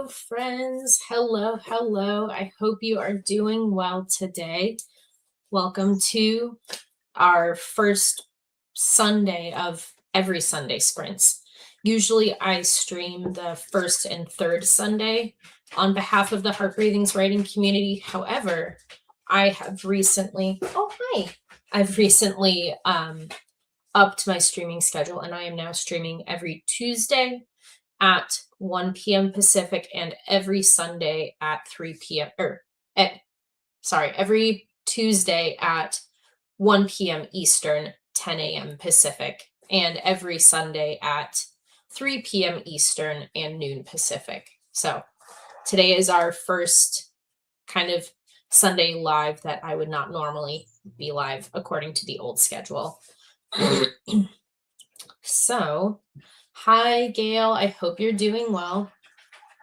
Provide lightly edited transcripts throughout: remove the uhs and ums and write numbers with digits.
Hello, friends. Hello, hello. I hope you are doing well today. Welcome to our first Sunday of every Sunday sprints. Usually I stream the first and third Sunday on behalf of the Heart Breathings writing community. However, I have recently, I've recently upped my streaming schedule and I am now streaming every Tuesday at 1 p.m. Pacific and every Sunday at 3 p.m. Every Tuesday at 1 p.m. Eastern, 10 a.m. Pacific, and every Sunday at 3 p.m. Eastern and noon Pacific. So today is our first kind of Sunday live that I would not normally be live according to the old schedule. So, hi, Gail. I hope you're doing well.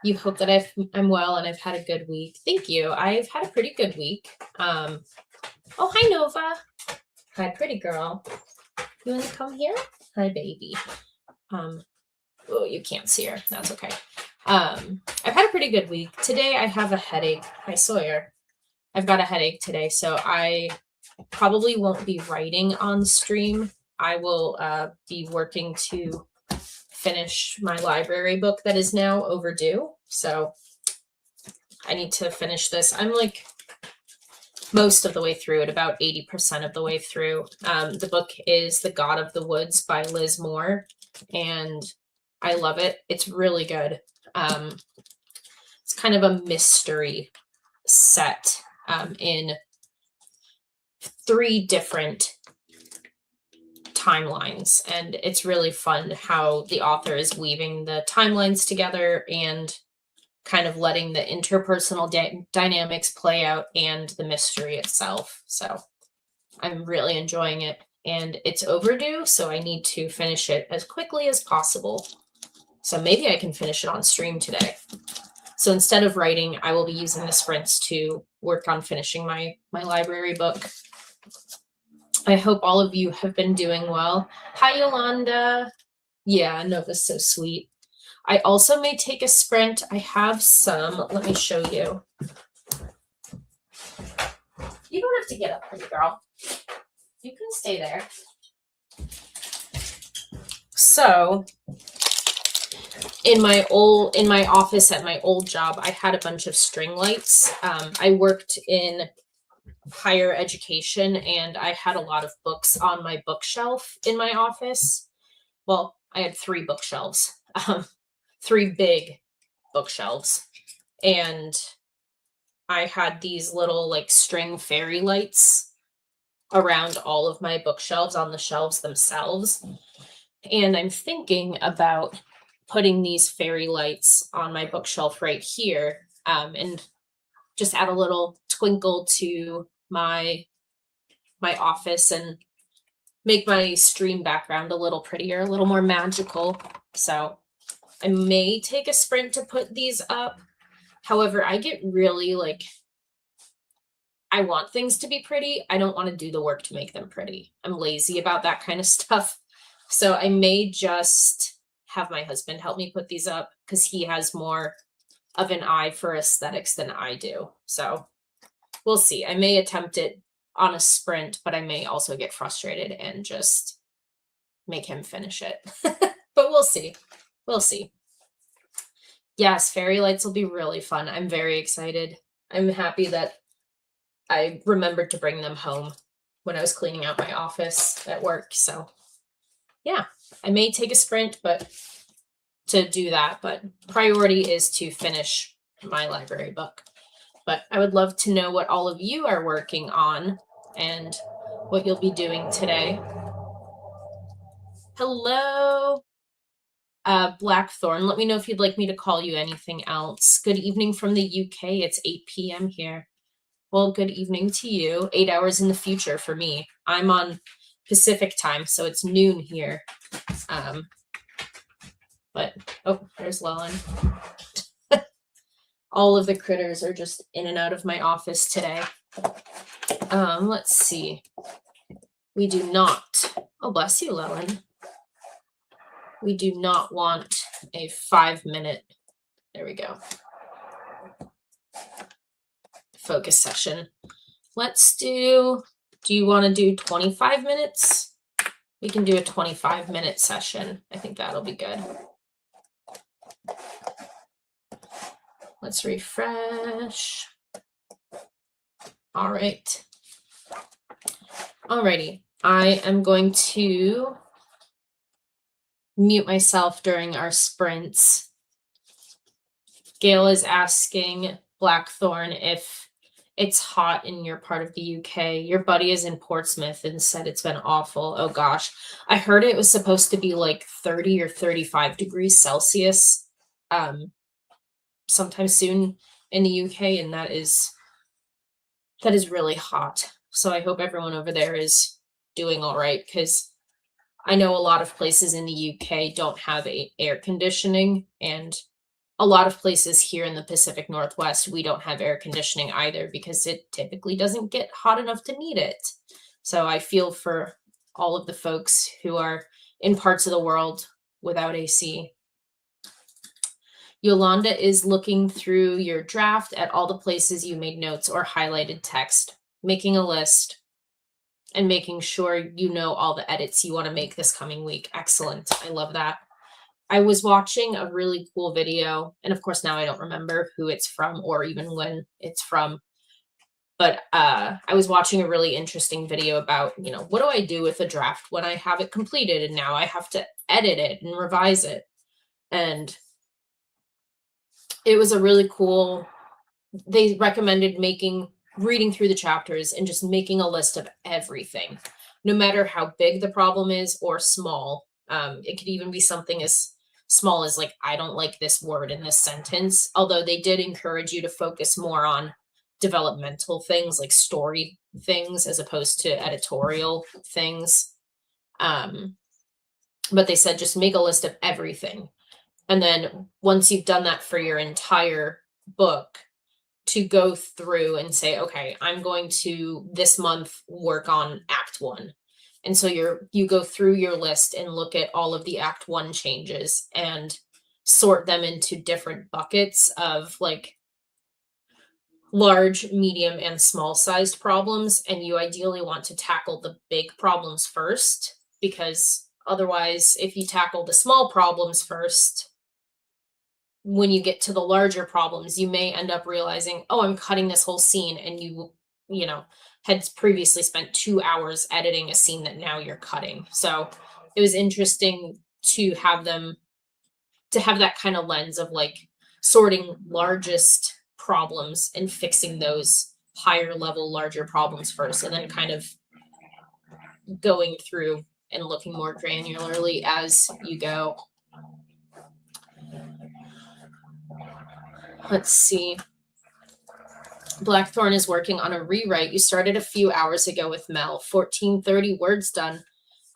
You hope that I'm well and I've had a good week. Thank you. I've had a pretty good week. Oh, hi, Nova. Hi, pretty girl. You want to come here? Hi, baby. Oh, you can't see her. That's okay. I've had a pretty good week. Today I have a headache. Hi, Sawyer. I've got a headache today, so I probably won't be writing on stream. I will be working to finish my library book that is now overdue. So I need to finish this. I'm like most of the way through it, about 80% of the way through. The book is The God of the Woods by Liz Moore, and I love it. It's really good. It's kind of a mystery set in 3 different timelines, and it's really fun how the author is weaving the timelines together and kind of letting the interpersonal dynamics play out and the mystery itself. So I'm really enjoying it, and it's overdue, so I need to finish it as quickly as possible. So maybe I can finish it on stream today. So instead of writing, I will be using the sprints to work on finishing my library book. I hope all of you have been doing well. Hi, Yolanda. Yeah, Nova's so sweet. I also may take a sprint. I have some. Let me show you. You don't have to get up, pretty girl. You can stay there. So, in my office at my old job, I had a bunch of string lights. I worked in higher education and I had a lot of books on my bookshelf in my office. Well, I had 3 bookshelves, 3 big bookshelves, and I had these little like string fairy lights around all of my bookshelves on the shelves themselves. And I'm thinking about putting these fairy lights on my bookshelf right here, and just add a little twinkle to my office and make my stream background a little prettier, a little more magical. So I may take a sprint to put these up. However, I get really I want things to be pretty. I don't want to do the work to make them pretty. I'm lazy about that kind of stuff. So I may just have my husband help me put these up because he has more of an eye for aesthetics than I do. So we'll see. I may attempt it on a sprint, but I may also get frustrated and just make him finish it. But we'll see. We'll see. Yes, fairy lights will be really fun. I'm very excited. I'm happy that I remembered to bring them home when I was cleaning out my office at work. So yeah, I may take a sprint to do that, but priority is to finish my library book. But I would love to know what all of you are working on and what you'll be doing today. Hello, Blackthorn. Let me know if you'd like me to call you anything else. Good evening from the UK. It's 8 p.m. here. Well, good evening to you. 8 hours in the future for me. I'm on Pacific time, so it's noon here. But, oh, there's Lellen. All of the critters are just in and out of my office today. Let's see. We do not, oh, bless you, Lellen. We do not want a 5-minute, there we go. focus session. Let's do you want to do 25 minutes? We can do a 25-minute session. I think that'll be good. Let's refresh. All right. Alrighty. I am going to mute myself during our sprints. Gail is asking Blackthorn if it's hot in your part of the UK. Your buddy is in Portsmouth and said it's been awful. Oh gosh. I heard it was supposed to be like 30 or 35 degrees Celsius sometime soon in the UK, and that is really hot. So I hope everyone over there is doing all right, because I know a lot of places in the UK don't have air conditioning, and a lot of places here in the Pacific Northwest, we don't have air conditioning either because it typically doesn't get hot enough to need it. So I feel for all of the folks who are in parts of the world without AC. Yolanda is looking through your draft at all the places you made notes or highlighted text, making a list, and making sure you know all the edits you want to make this coming week. Excellent. I love that. I was watching a really cool video, and of course now I don't remember who it's from or even when it's from, but I was watching a really interesting video about, what do I do with a draft when I have it completed and now I have to edit it and revise it. And it was a really cool, they recommended reading through the chapters and just making a list of everything, no matter how big the problem is or small. It could even be something as small as like, I don't like this word in this sentence, although they did encourage you to focus more on developmental things like story things as opposed to editorial things. But they said just make a list of everything. And then once you've done that for your entire book, to go through and say, okay, I'm going to this month work on Act 1. And so you go through your list and look at all of the Act 1 changes and sort them into different buckets of like large, medium, and small sized problems. And you ideally want to tackle the big problems first, because otherwise, if you tackle the small problems first, when you get to the larger problems, you may end up realizing, oh, I'm cutting this whole scene, and you had previously spent 2 hours editing a scene that now you're cutting. So it was interesting to have that kind of lens of like sorting largest problems and fixing those higher level, larger problems first, and then kind of going through and looking more granularly as you go. Let's see. Blackthorn is working on a rewrite. You started a few hours ago with Mel. 1430 words done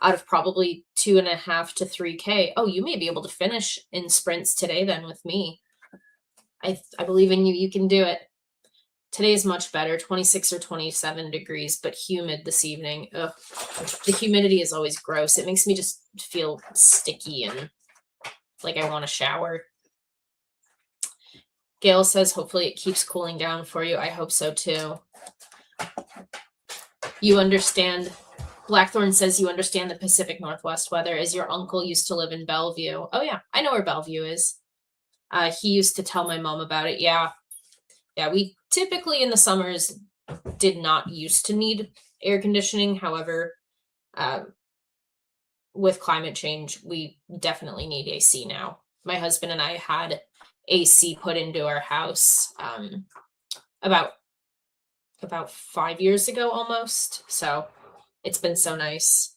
out of probably 2.5 to 3K. Oh, you may be able to finish in sprints today then with me. I believe in you. You can do it. Today is much better, 26 or 27 degrees, but humid this evening. Ugh. The humidity is always gross. It makes me just feel sticky and like I want to shower. Gail says, hopefully it keeps cooling down for you. I hope so too. You understand. Blackthorn says you understand the Pacific Northwest weather, as your uncle used to live in Bellevue. Oh yeah, I know where Bellevue is. He used to tell my mom about it. Yeah, we typically in the summers did not used to need air conditioning. However, with climate change, we definitely need AC now. My husband and I had AC put into our house about 5 years ago almost. So it's been so nice.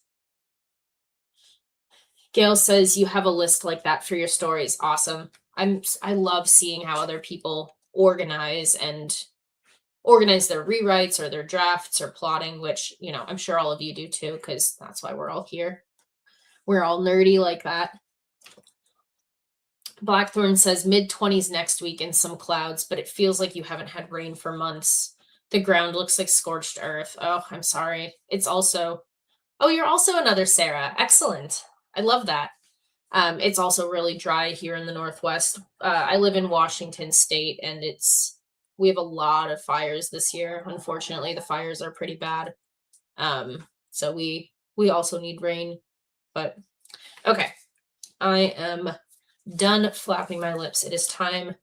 Gail says you have a list like that for your stories. Awesome. I love seeing how other people organize their rewrites or their drafts or plotting, which, I'm sure all of you do too, because that's why we're all here. We're all nerdy like that. Blackthorn says mid-20s next week and some clouds, but it feels like you haven't had rain for months. The ground looks like scorched earth. Oh, I'm sorry. You're also another Sara. Excellent. I love that. It's also really dry here in the Northwest. I live in Washington State, and we have a lot of fires this year. Unfortunately, the fires are pretty bad. So we also need rain. But okay, I am done flapping my lips. It is time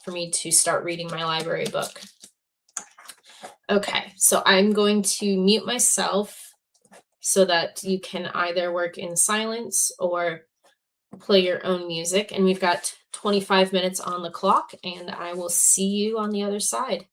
for me to start reading my library book. Okay, so I'm going to mute myself so that you can either work in silence or play your own music. And we've got 25 minutes on the clock, and I will see you on the other side.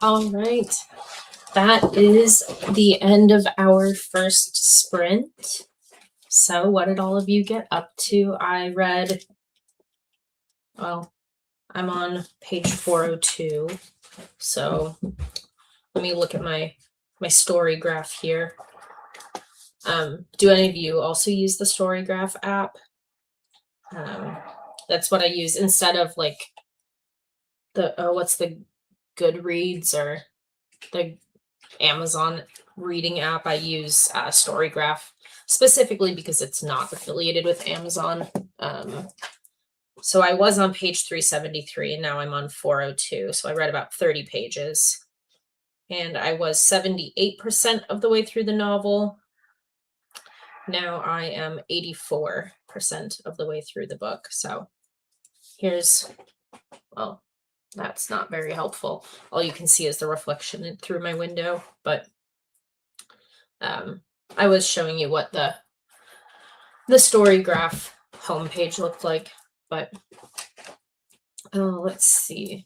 All right. That is the end of our first sprint. So, what did all of you get up to? I read, well, I'm on page 402. So, let me look at my story graph here. Do any of you also use the story graph app? That's what I use instead of like the what's the Goodreads or the Amazon reading app. I use Storygraph specifically because it's not affiliated with Amazon. So I was on page 373 and now I'm on 402. So I read about 30 pages and I was 78% of the way through the novel. Now I am 84% of the way through the book. So here's, well, that's not very helpful. All you can see is the reflection through my window, but I was showing you what the story graph homepage looked like, but let's see.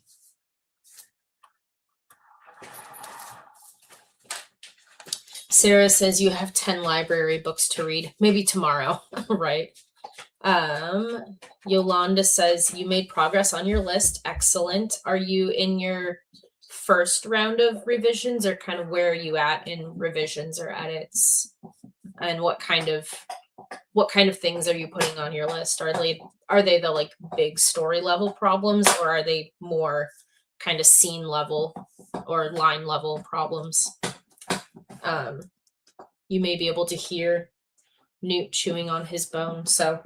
Sarah says you have 10 library books to read. Maybe tomorrow, right? Yolanda says you made progress on your list. Excellent. Are you in your first round of revisions, or kind of where are you at in revisions or edits? And what kind of things are you putting on your list? Are they the like big story level problems, or are they more kind of scene level or line level problems? You may be able to hear Newt chewing on his bone, so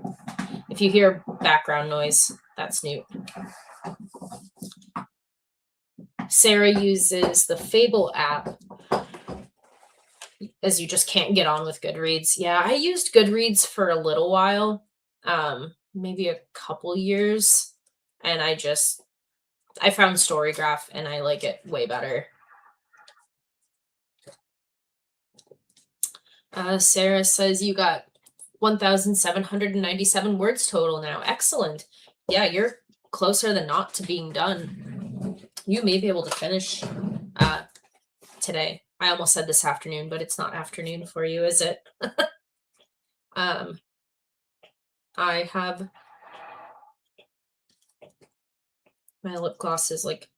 if you hear background noise, that's Newt. Sarah uses the Fable app, as you just can't get on with Goodreads. Yeah, I used Goodreads for a little while, maybe a couple years, and I found Storygraph and I like it way better. Sarah says you got 1,797 words total now. Excellent. Yeah, you're closer than not to being done. You may be able to finish today. I almost said this afternoon, but it's not afternoon for you, is it? I have my lip gloss is like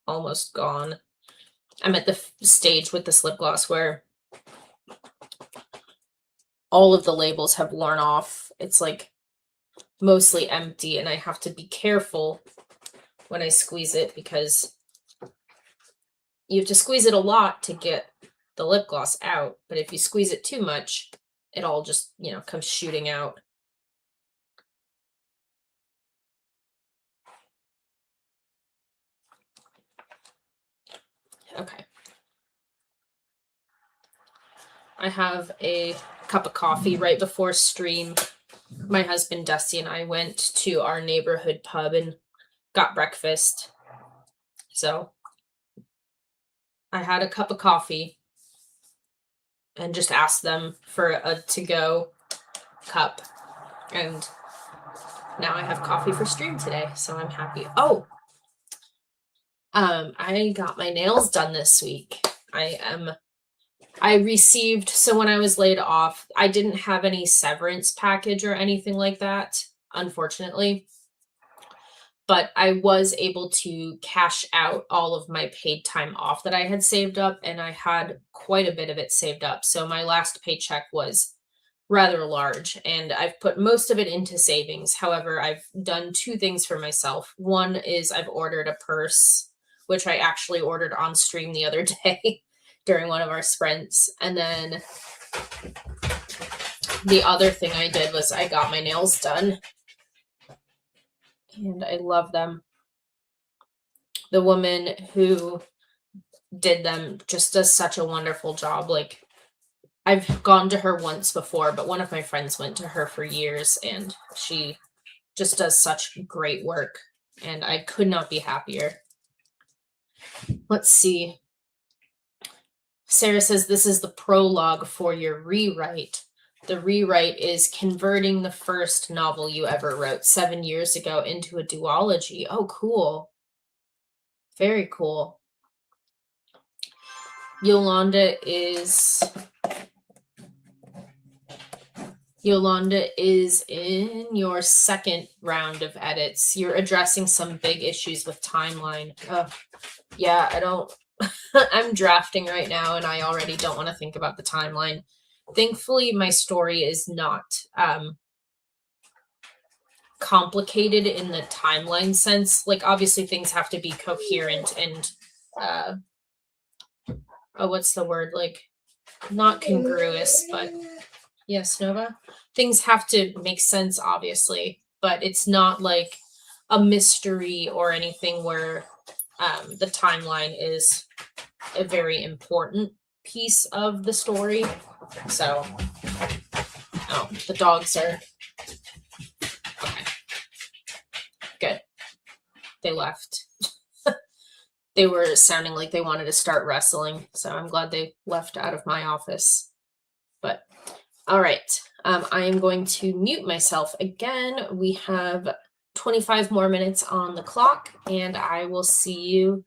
almost gone. I'm at the stage with this lip gloss where all of the labels have worn off. It's like mostly empty, and I have to be careful when I squeeze it because you have to squeeze it a lot to get the lip gloss out. But if you squeeze it too much, it all just, comes shooting out. Okay. I have a cup of coffee right before stream. My husband Dusty and I went to our neighborhood pub and got breakfast. So I had a cup of coffee and just asked them for a to-go cup. And now I have coffee for stream today, so I'm happy. Oh, I got my nails done this week. I received, so when I was laid off, I didn't have any severance package or anything like that, unfortunately. But I was able to cash out all of my paid time off that I had saved up, and I had quite a bit of it saved up. So my last paycheck was rather large, and I've put most of it into savings. However, I've done two things for myself. One is I've ordered a purse, which I actually ordered on stream the other day during one of our sprints. And then the other thing I did was I got my nails done, and I love them. The woman who did them just does such a wonderful job. Like, I've gone to her once before, but one of my friends went to her for years, and she just does such great work, and I could not be happier. Let's see. Sarah says this is the prologue for your rewrite. The rewrite is converting the first novel you ever wrote 7 years ago into a duology. Oh, cool. Very cool. Yolanda is in your second round of edits. You're addressing some big issues with timeline. Yeah, I don't. I'm drafting right now, and I already don't want to think about the timeline. Thankfully, my story is not complicated in the timeline sense. Like, obviously, things have to be coherent and, what's the word? Like, not congruous, but yes, Nova. Things have to make sense, obviously, but it's not like a mystery or anything where the timeline is a very important piece of the story. So, oh, the dogs are okay. Good. They left. They were sounding like they wanted to start wrestling, so I'm glad they left out of my office. But all right, I am going to mute myself again. We have 25 more minutes on the clock, and I will see you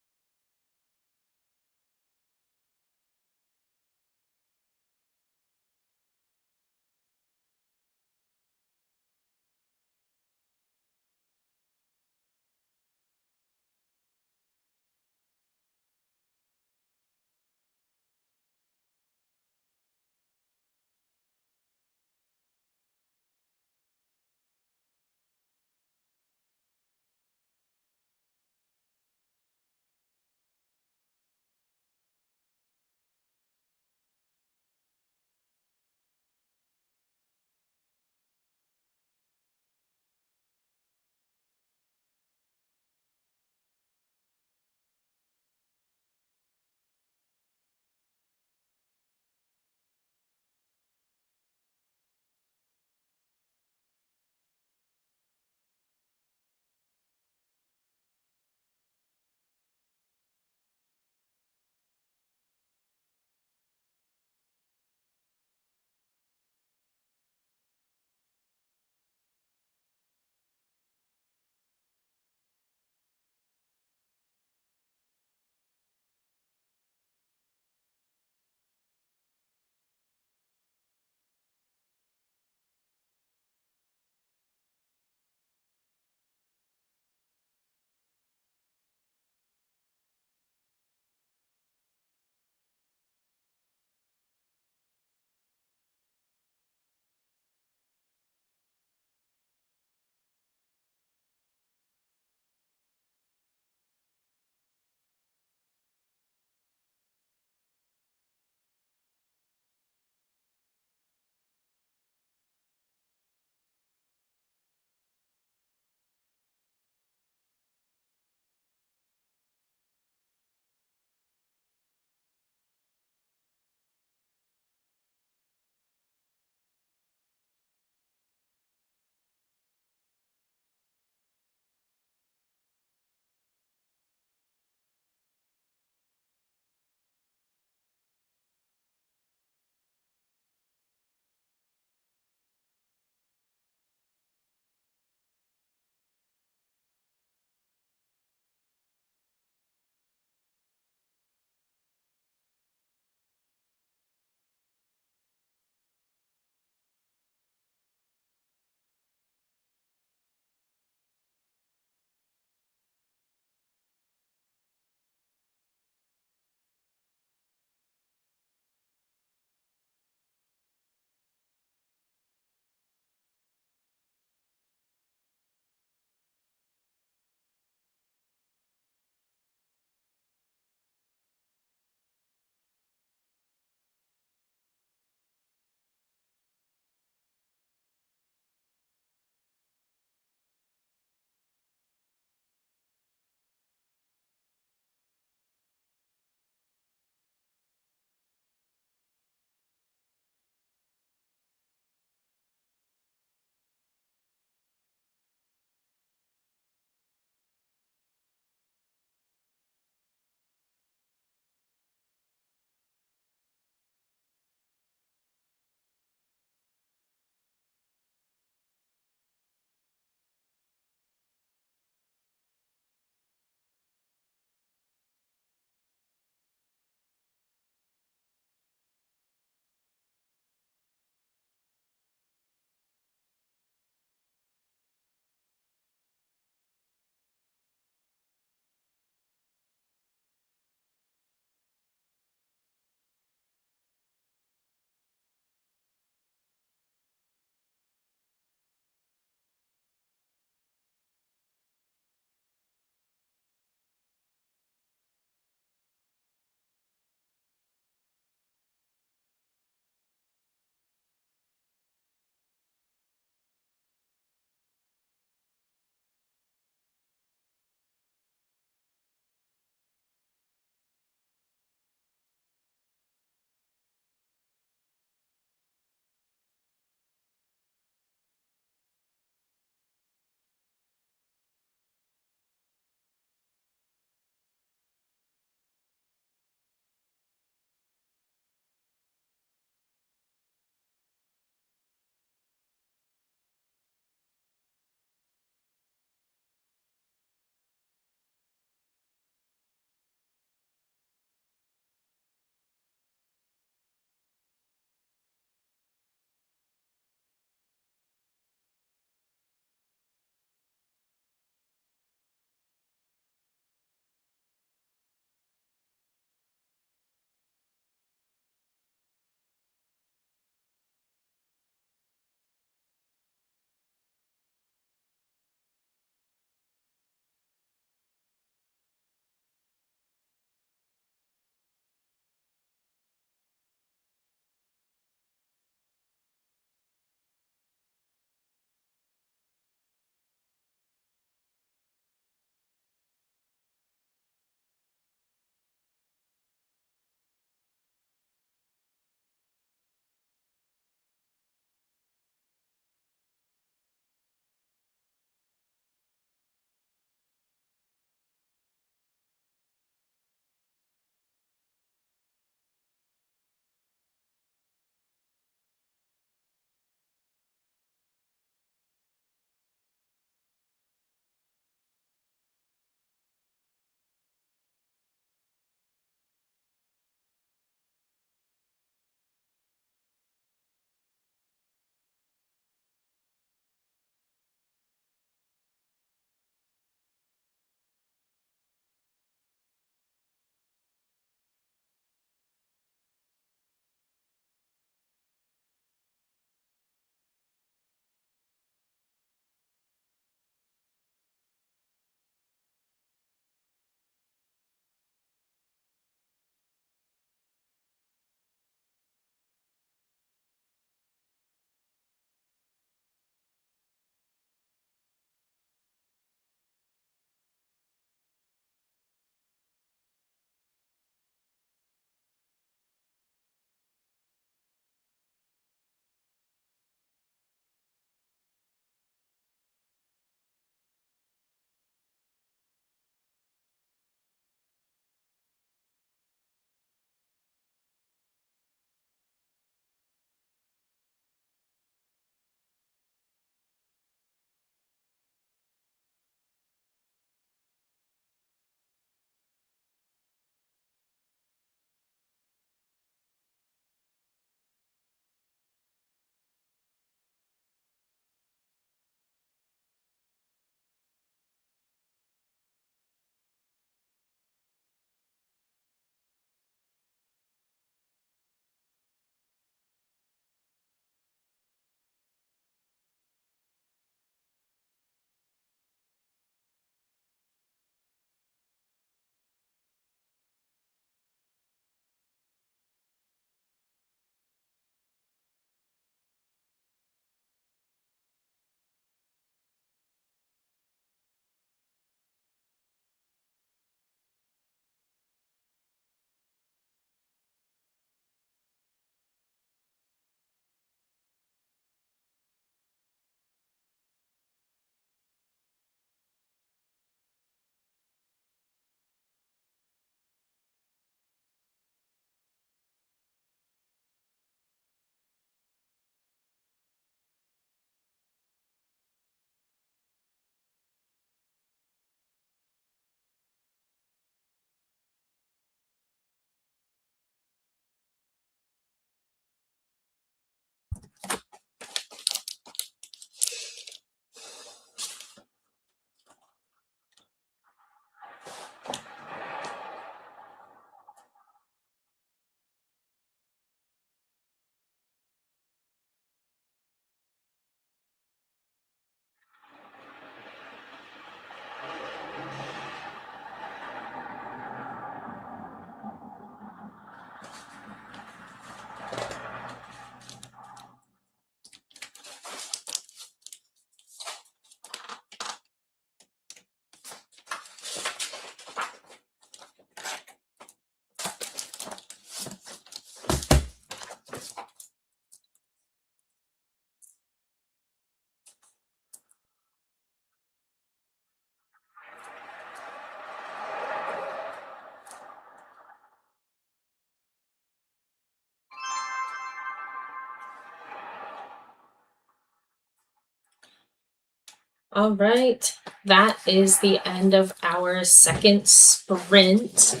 All right. That is the end of our second sprint.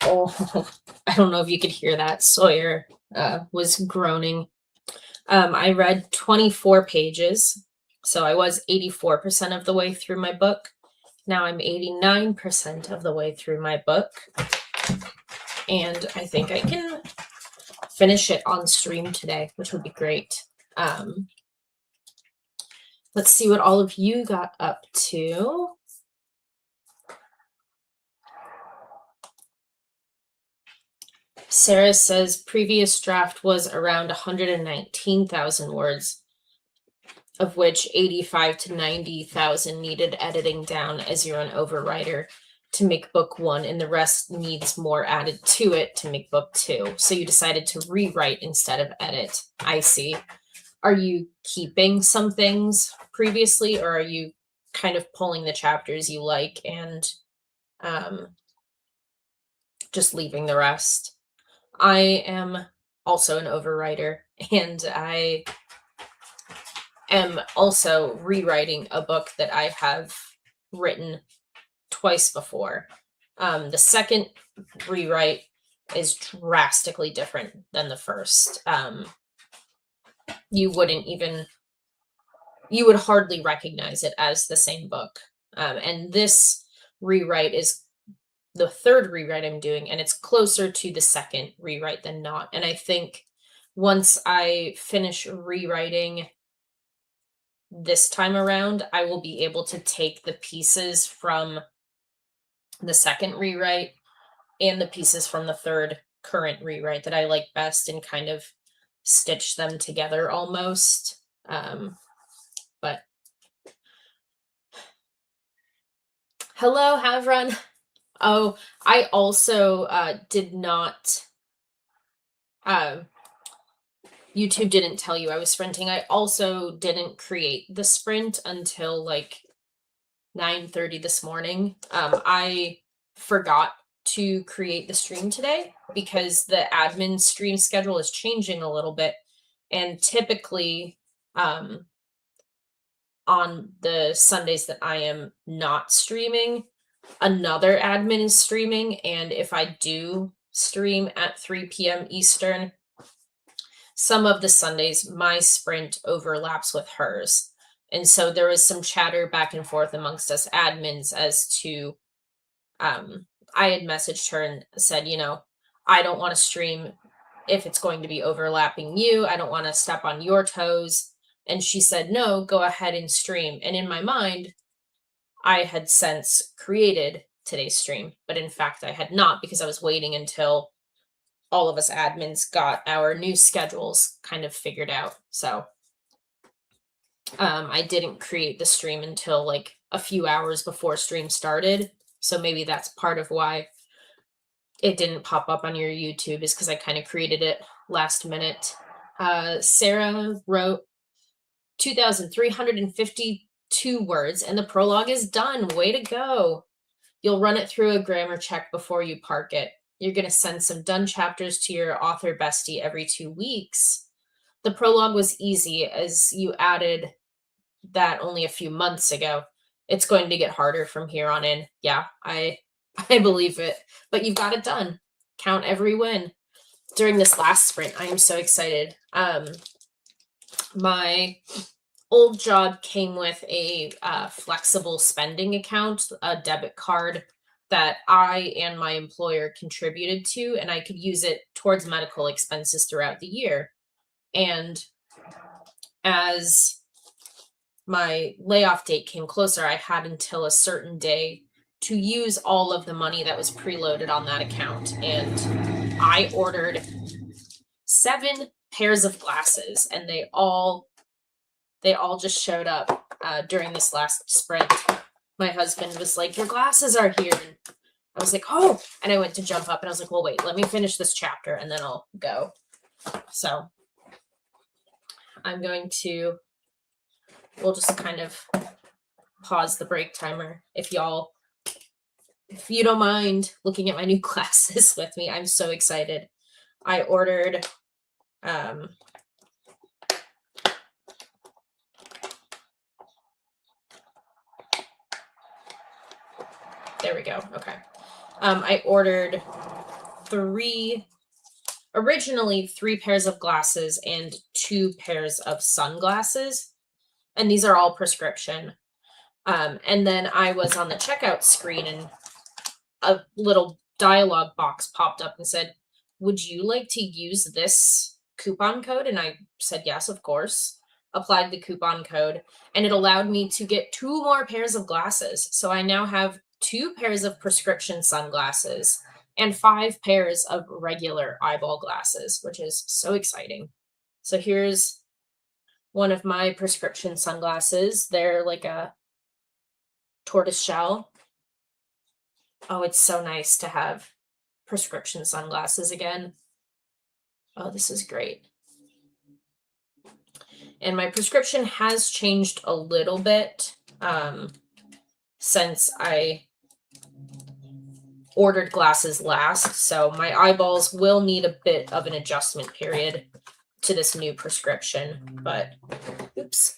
Oh, I don't know if you could hear that. Sawyer was groaning. I read 24 pages, so I was 84% of the way through my book. Now I'm 89% of the way through my book, and I think I can finish it on stream today, which would be great. Let's see what all of you got up to. Sarah says previous draft was around 119,000 words, of which 85 to 90,000 needed editing down as you're an overwriter to make book one, and the rest needs more added to it to make book two. So you decided to rewrite instead of edit. I see. Are you keeping some things previously, or are you kind of pulling the chapters you like and just leaving the rest? I am also an overwriter, and I am also rewriting a book that I have written twice before. The second rewrite is drastically different than the first. You would hardly recognize it as the same book. And this rewrite is the third rewrite I'm doing, and it's closer to the second rewrite than not. And I think once I finish rewriting this time around, I will be able to take the pieces from the second rewrite and the pieces from the third current rewrite that I like best and kind of stitch them together almost. But hello, Havron. Oh, I also did not. YouTube didn't tell you I was sprinting. I also didn't create the sprint until like 9:30 this morning. I forgot to create the stream today because the admin stream schedule is changing a little bit, and typically on the Sundays that I am not streaming, another admin is streaming, and if I do stream at 3 p.m. Eastern, some of the Sundays my sprint overlaps with hers. And so there was some chatter back and forth amongst us admins as to I had messaged her and said, I don't want to stream if it's going to be overlapping you. I don't want to step on your toes. And she said, no, go ahead and stream. And in my mind, I had since created today's stream, but in fact, I had not, because I was waiting until all of us admins got our new schedules kind of figured out. So I didn't create the stream until like a few hours before stream started. So maybe that's part of why it didn't pop up on your YouTube, is because I kind of created it last minute. Sarah wrote 2,352 words, and the prologue is done. Way to go. You'll run it through a grammar check before you park it. You're going to send some done chapters to your author bestie every 2 weeks. The prologue was easy, as you added that only a few months ago. It's going to get harder from here on in. Yeah, I believe it. But you've got it done. Count every win. During this last sprint, I am so excited. My old job came with a flexible spending account, a debit card that I and my employer contributed to, and I could use it towards medical expenses throughout the year. And as my layoff date came closer, I had until a certain day to use all of the money that was preloaded on that account. And I ordered 7 pairs of glasses, and they all just showed up during this last sprint. My husband was like, your glasses are here. And I was like, oh, and I went to jump up and I was like, well, wait, let me finish this chapter and then I'll go. So I'm going to, we'll just kind of pause the break timer. If you don't mind looking at my new glasses with me, I'm so excited. I ordered, There we go. Okay. I ordered originally 3 pairs of glasses and 2 pairs of sunglasses. And these are all prescription. And then I was on the checkout screen and a little dialogue box popped up and said, "Would you like to use this coupon code?" And I said, "Yes, of course." Applied the coupon code, and it allowed me to get 2 more pairs of glasses. So I now have 2 pairs of prescription sunglasses and 5 pairs of regular eyeball glasses, which is so exciting. So here's one of my prescription sunglasses. They're like a tortoise shell. Oh, it's so nice to have prescription sunglasses again. Oh, this is great. And my prescription has changed a little bit since I ordered glasses last. So my eyeballs will need a bit of an adjustment period to this new prescription. But, oops.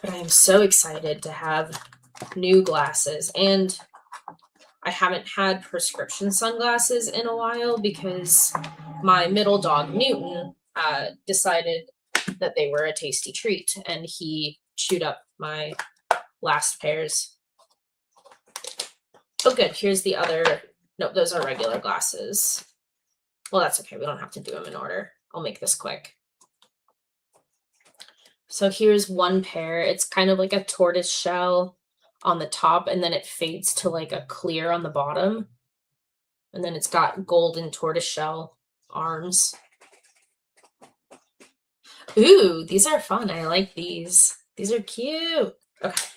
But I am so excited to have new glasses. And I haven't had prescription sunglasses in a while because my middle dog, Newton, decided that they were a tasty treat, and he chewed up my last pairs. Oh, good. Here's the other. Nope, those are regular glasses. Well, that's okay. We don't have to do them in order. I'll make this quick. So here's one pair. It's kind of like a tortoise shell on the top, and then it fades to like a clear on the bottom. And then it's got golden tortoiseshell arms. Ooh, these are fun. I like these. These are cute. Okay.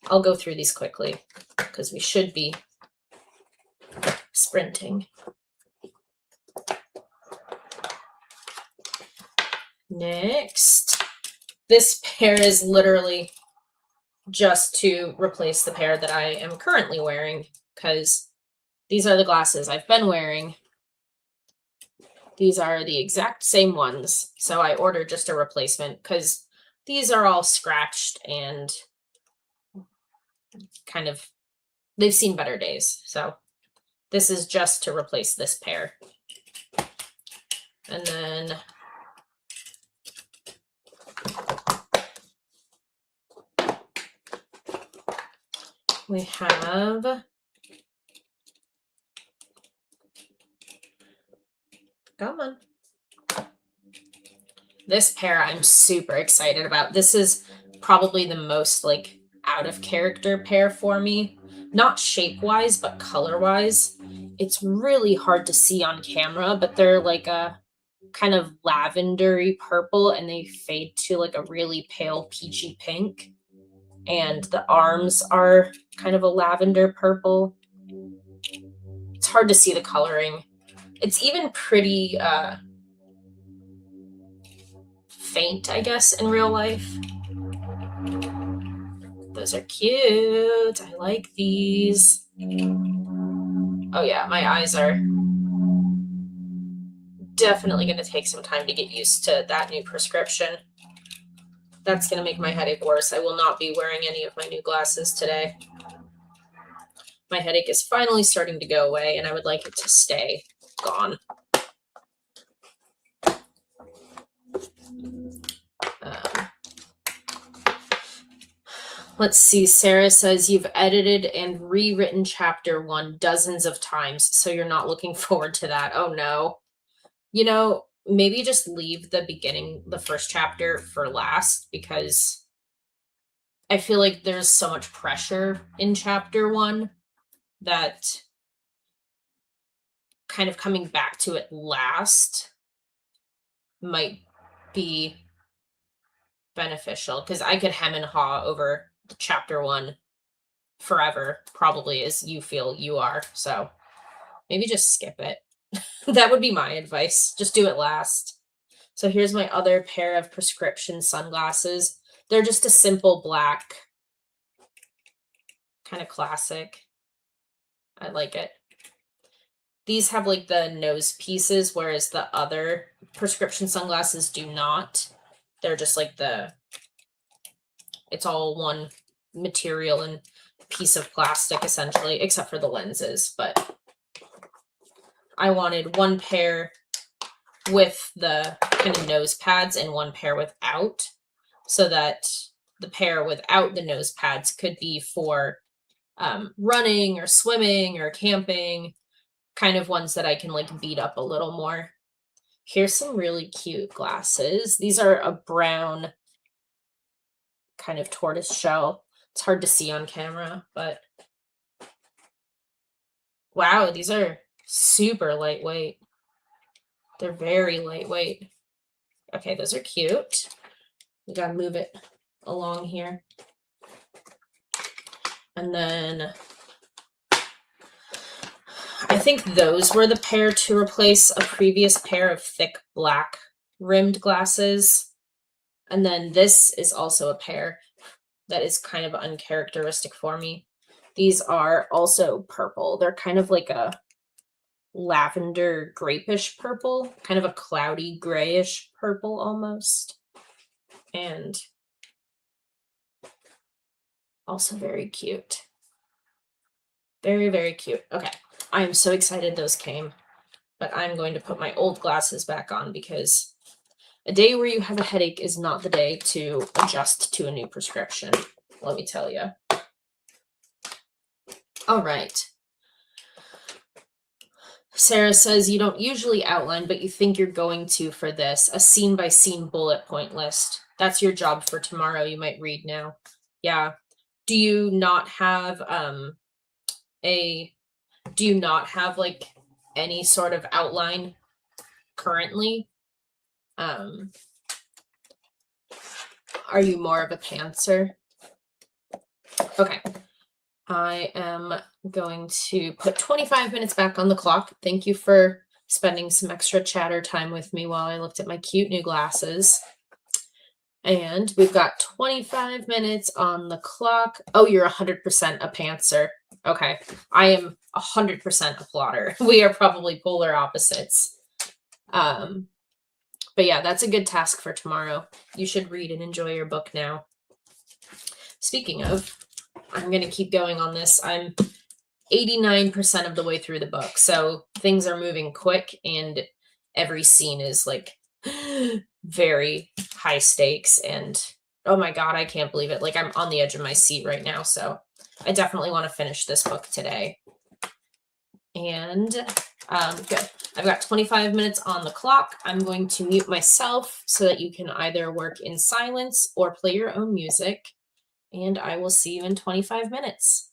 I'll go through these quickly because we should be sprinting. Next. This pair is literally just to replace the pair that I am currently wearing because these are the glasses I've been wearing. These are the exact same ones. So I ordered just a replacement because these are all scratched and kind of, they've seen better days. So this is just to replace this pair. And then we have, come on. This pair I'm super excited about. This is probably the most like out of character pair for me. Not shape-wise, but color-wise. It's really hard to see on camera, but they're like a kind of lavendery purple, and they fade to like a really pale peachy pink. And the arms are kind of a lavender purple. It's hard to see the coloring. It's even pretty faint, I guess, in real life. Those are cute. I like these. Oh yeah, my eyes are definitely going to take some time to get used to that new prescription. That's going to make my headache worse. I will not be wearing any of my new glasses today. My headache is finally starting to go away, and I would like it to stay gone. Let's see. Sarah says you've edited and rewritten chapter 1 dozens of times, so you're not looking forward to that. Oh no. You know, maybe just leave the beginning, the first chapter for last, because I feel like there's so much pressure in chapter 1 that kind of coming back to it last might be beneficial, because I could hem and haw over chapter 1 forever, probably, as you feel you are. So maybe just skip it. That would be my advice. Just do it last. So here's my other pair of prescription sunglasses. They're just a simple black, kind of classic. I like it. These have like the nose pieces, whereas the other prescription sunglasses do not. They're just like It's all one material and piece of plastic essentially, except for the lenses. But I wanted one pair with the kind of nose pads and one pair without, so that the pair without the nose pads could be for running or swimming or camping, kind of ones that I can like beat up a little more. Here's some really cute glasses. These are a brown kind of tortoise shell. It's hard to see on camera, but wow, these are super lightweight. They're very lightweight. Okay, those are cute. We gotta move it along here. And then I think those were the pair to replace a previous pair of thick black rimmed glasses. And then this is also a pair that is kind of uncharacteristic for me. These are also purple. They're kind of like a lavender grapish purple, kind of a cloudy grayish purple almost. And also very cute. Very, very cute. Okay, I am so excited those came, but I'm going to put my old glasses back on because a day where you have a headache is not the day to adjust to a new prescription, let me tell you. All right. Sarah says you don't usually outline, but you think you're going to for this. A scene-by-scene bullet point list. That's your job for tomorrow. You might read now. Yeah. Do you not have like any sort of outline currently? Are you more of a pantser? Okay. I am going to put 25 minutes back on the clock. Thank you for spending some extra chatter time with me while I looked at my cute new glasses. And we've got 25 minutes on the clock. Oh, you're 100% a pantser. Okay. I am 100% a plotter. We are probably polar opposites. But yeah, that's a good task for tomorrow. You should read and enjoy your book now. Speaking of, I'm going to keep going on this. I'm 89% of the way through the book, so things are moving quick, and every scene is like very high stakes, and oh my god, I can't believe it. Like, I'm on the edge of my seat right now, so I definitely want to finish this book today. And good. I've got 25 minutes on the clock. I'm going to mute myself so that you can either work in silence or play your own music. And I will see you in 25 minutes.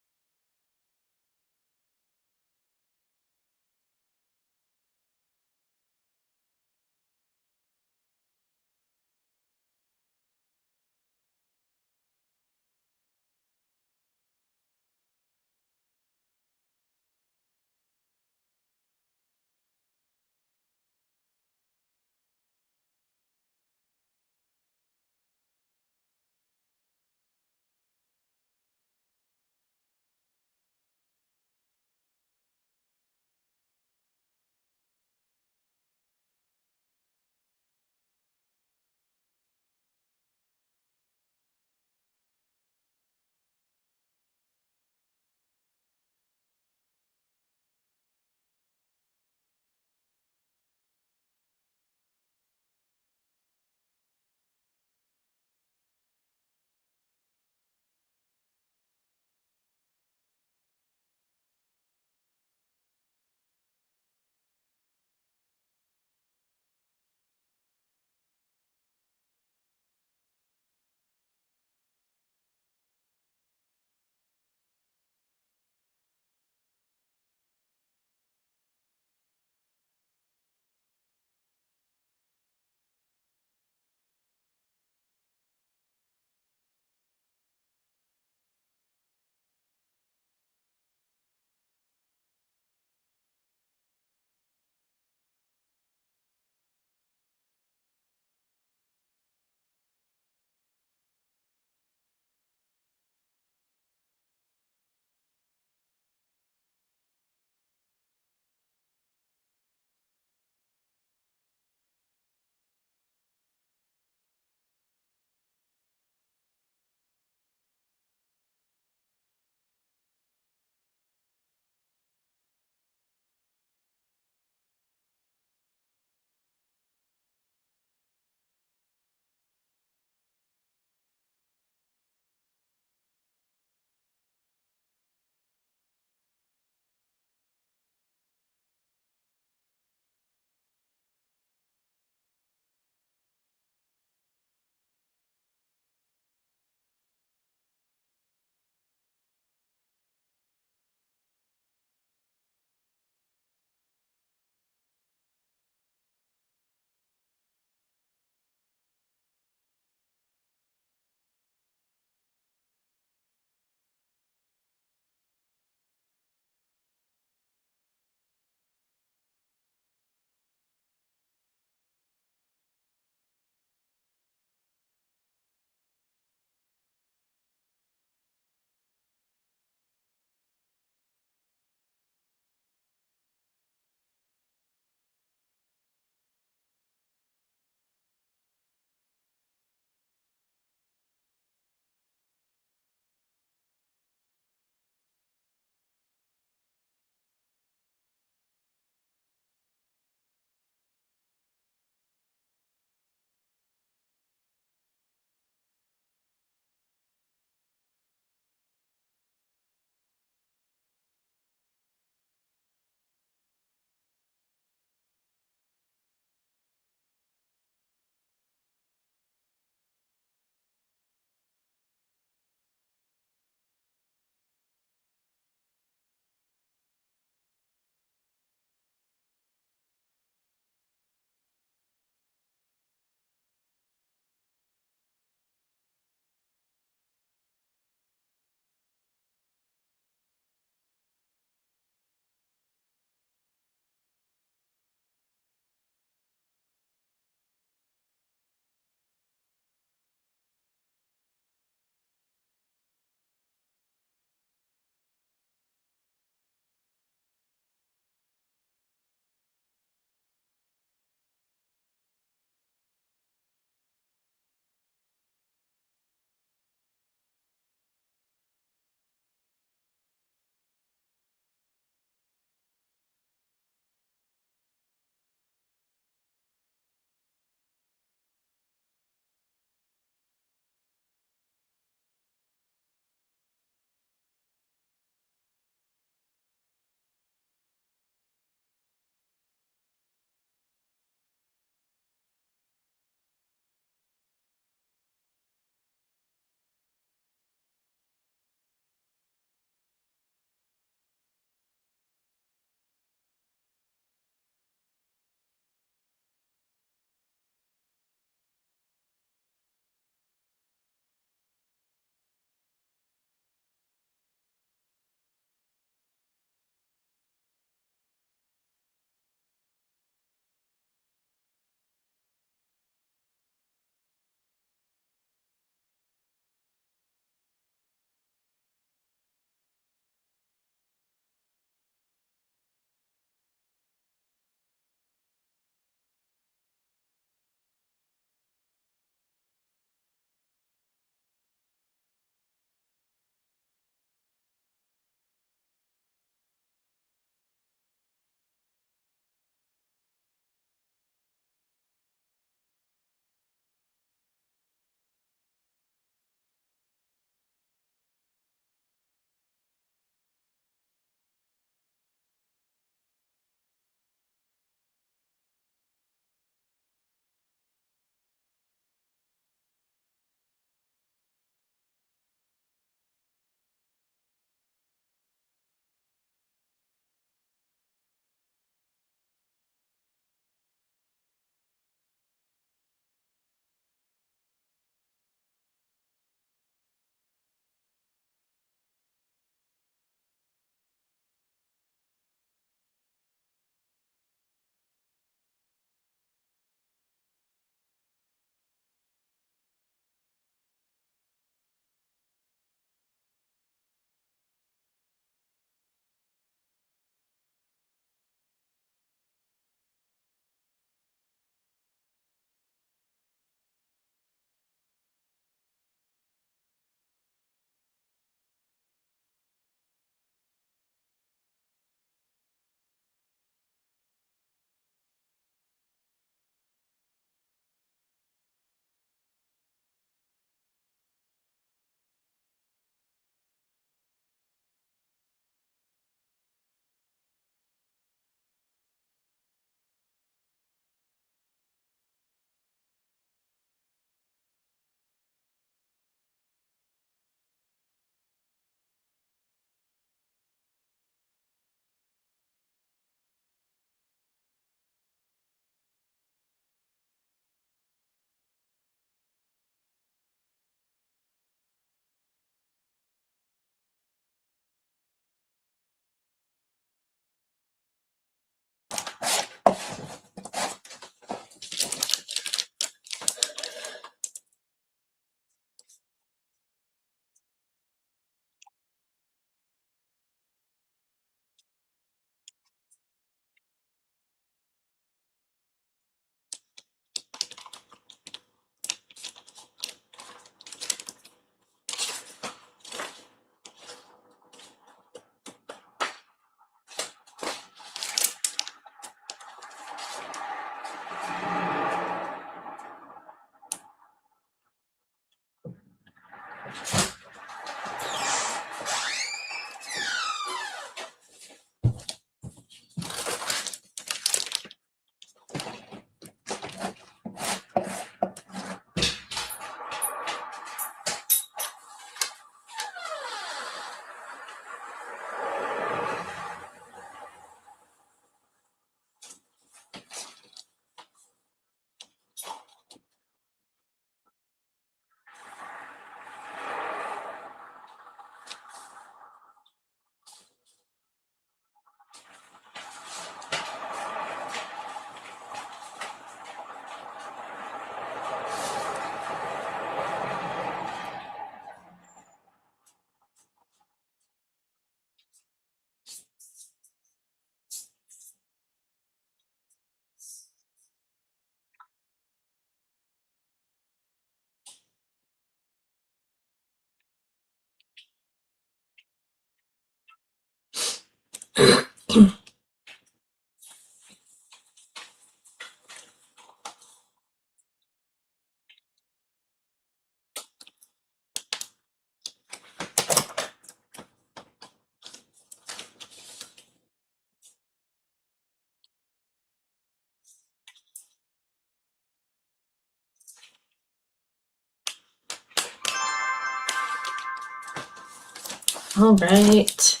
All right.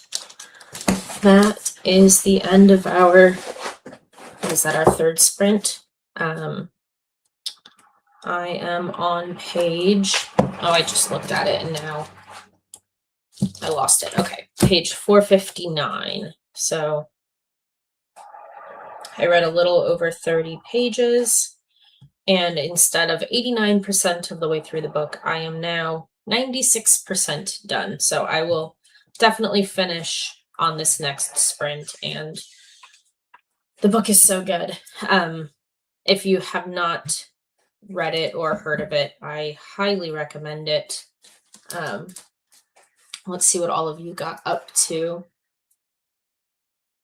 That is the end of our, is that our third sprint? I am on page, oh, I just looked at it and now I lost it. Okay, page 459. So I read a little over 30 pages, and instead of 89% of the way through the book, I am now 96% done. So I will definitely finish on this next sprint, and the book is so good. If you have not read it or heard of it, I highly recommend it. Let's see what all of you got up to.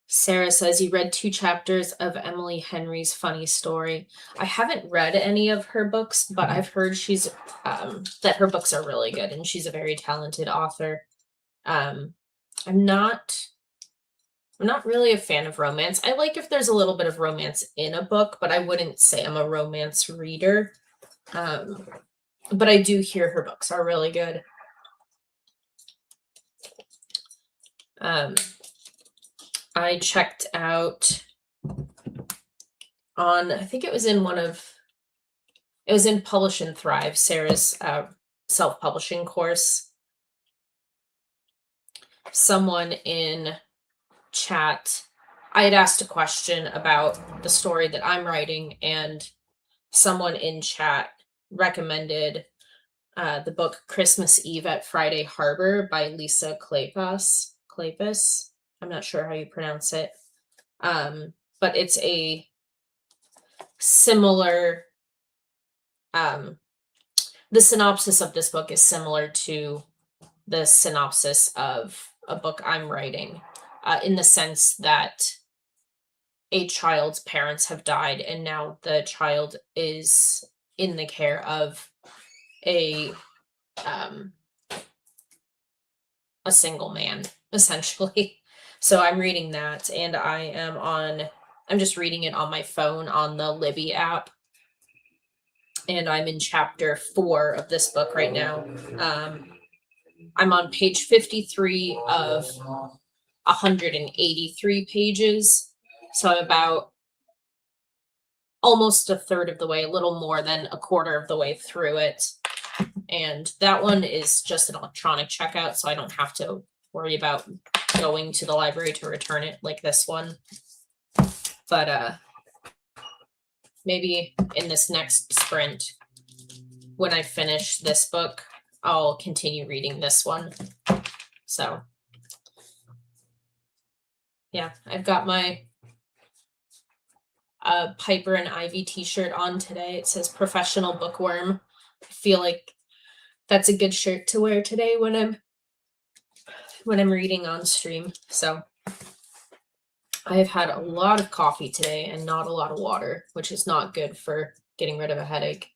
Sarah says you read 2 chapters of Emily Henry's funny story. I haven't read any of her books, but I've heard she's that her books are really good and she's a very talented author. I'm not really a fan of romance. I like if there's a little bit of romance in a book, but I wouldn't say I'm a romance reader. But I do hear her books are really good. I checked out on, I think it was in Publish and Thrive, Sarah's self-publishing course. Someone in chat, I had asked a question about the story that I'm writing, and someone in chat recommended the book Christmas Eve at Friday Harbor by Lisa Kleypas. I'm not sure how you pronounce it. But it's a similar, the synopsis of this book is similar to the synopsis of a book I'm writing, in the sense that a child's parents have died and now the child is in the care of a single man, essentially. So I'm reading that, and I'm just reading it on my phone on the Libby app. And I'm in chapter 4 of this book right now. I'm on page 53 of 183 pages. So I'm about almost a third of the way, a little more than a quarter of the way through it. And that one is just an electronic checkout, so I don't have to worry about going to the library to return it like this one. But maybe in this next sprint, when I finish this book, I'll continue reading this one. So yeah, I've got my Piper and Ivy t-shirt on today. It says professional bookworm. I feel like that's a good shirt to wear today when I'm reading on stream. So I've had a lot of coffee today and not a lot of water, which is not good for getting rid of a headache.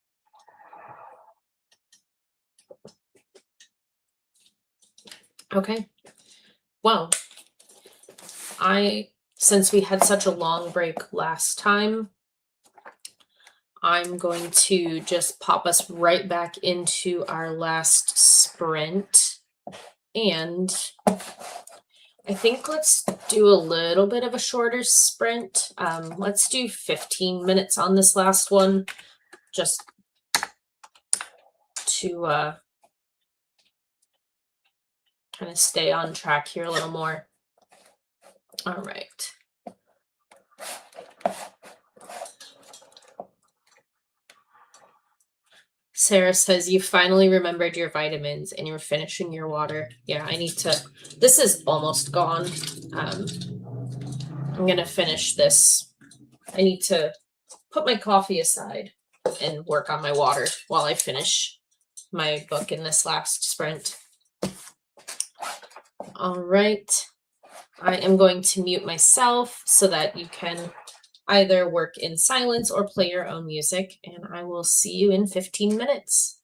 Okay. Well, since we had such a long break last time, I'm going to just pop us right back into our last sprint. And I think let's do a little bit of a shorter sprint. Let's do 15 minutes on this last one, just to kind of stay on track here a little more. All right. Sarah says you finally remembered your vitamins and you're finishing your water. Yeah, I need to. This is almost gone. I'm going to finish this. I need to put my coffee aside and work on my water while I finish my book in this last sprint. All right. I am going to mute myself so that you can either work in silence or play your own music, and I will see you in 15 minutes.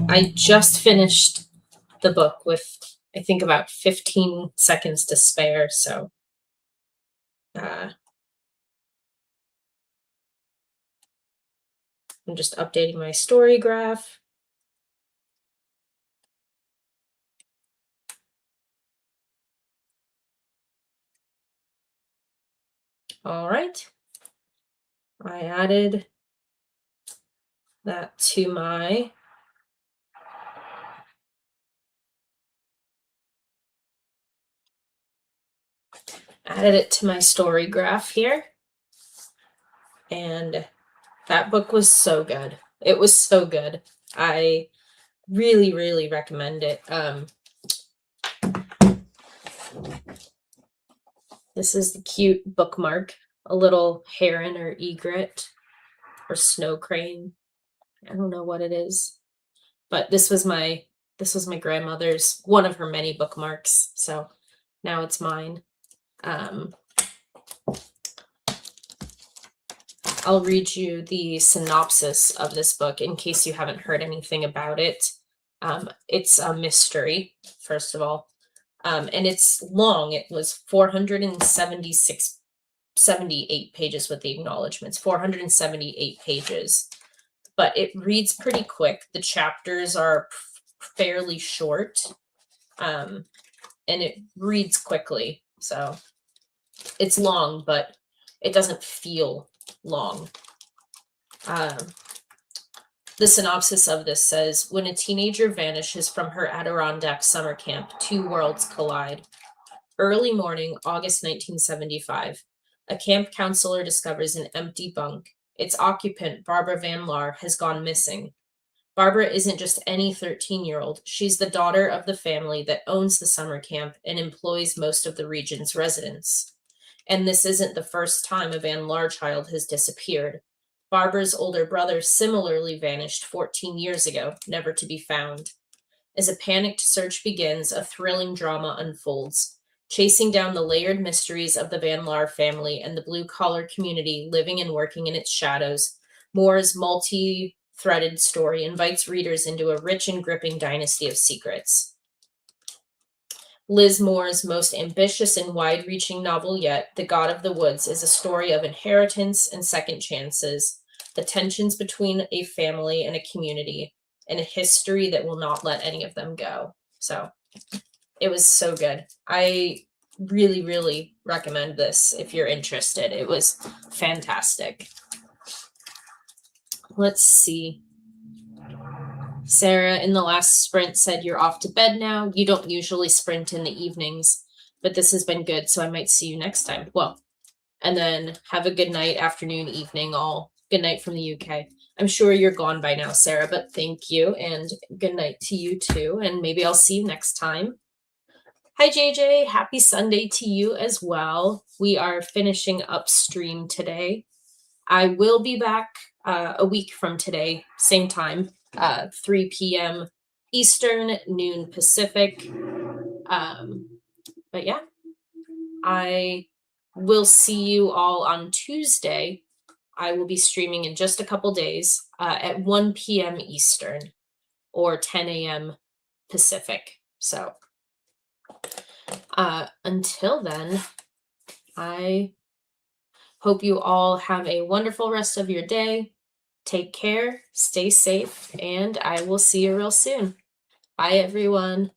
I just finished the book with, I think, about 15 seconds to spare. So uh, I'm just updating my story graph. All right. I added that to my story graph here. And that book was so good. It was so good. I really, really recommend it. This is the cute bookmark, a little heron or egret or snow crane. I don't know what it is, but this was my grandmother's, one of her many bookmarks. So now it's mine. I'll read you the synopsis of this book in case you haven't heard anything about it. It's a mystery, first of all, and it's long. It was 78 pages with the acknowledgments, 478 pages, but it reads pretty quick. The chapters are fairly short, and it reads quickly. So it's long, but it doesn't feel long. The synopsis of this says, when a teenager vanishes from her Adirondack summer camp, two worlds collide. Early morning, August 1975. A camp counselor discovers an empty bunk. Its occupant, Barbara Van Laar, has gone missing. Barbara isn't just any 13-year-old. She's the daughter of the family that owns the summer camp and employs most of the region's residents. And this isn't the first time a Van Laar child has disappeared. Barbara's older brother similarly vanished 14 years ago, never to be found. As a panicked search begins, a thrilling drama unfolds, chasing down the layered mysteries of the Van Laar family and the blue-collar community living and working in its shadows. Moore's multi-threaded story invites readers into a rich and gripping dynasty of secrets. Liz Moore's most ambitious and wide-reaching novel yet, The God of the Woods, is a story of inheritance and second chances, the tensions between a family and a community, and a history that will not let any of them go. So it was so good. I really, really recommend this if you're interested. It was fantastic. Let's see. Sarah in the last sprint said you're off to bed now. You don't usually sprint in the evenings, but this has been good, so I might see you next time. Well, and then have a good night, afternoon, evening, all. Good night from the UK. I'm sure you're gone by now, Sarah, but thank you, and good night to you too, and maybe I'll see you next time. Hi, JJ. Happy Sunday to you as well. We are finishing upstream today. I will be back a week from today, same time, 3 p.m. Eastern, noon Pacific. But yeah, I will see you all on Tuesday. I will be streaming in just a couple days at 1 p.m. Eastern or 10 a.m. Pacific. So until then, I hope you all have a wonderful rest of your day. Take care, stay safe, and I will see you real soon. Bye, everyone.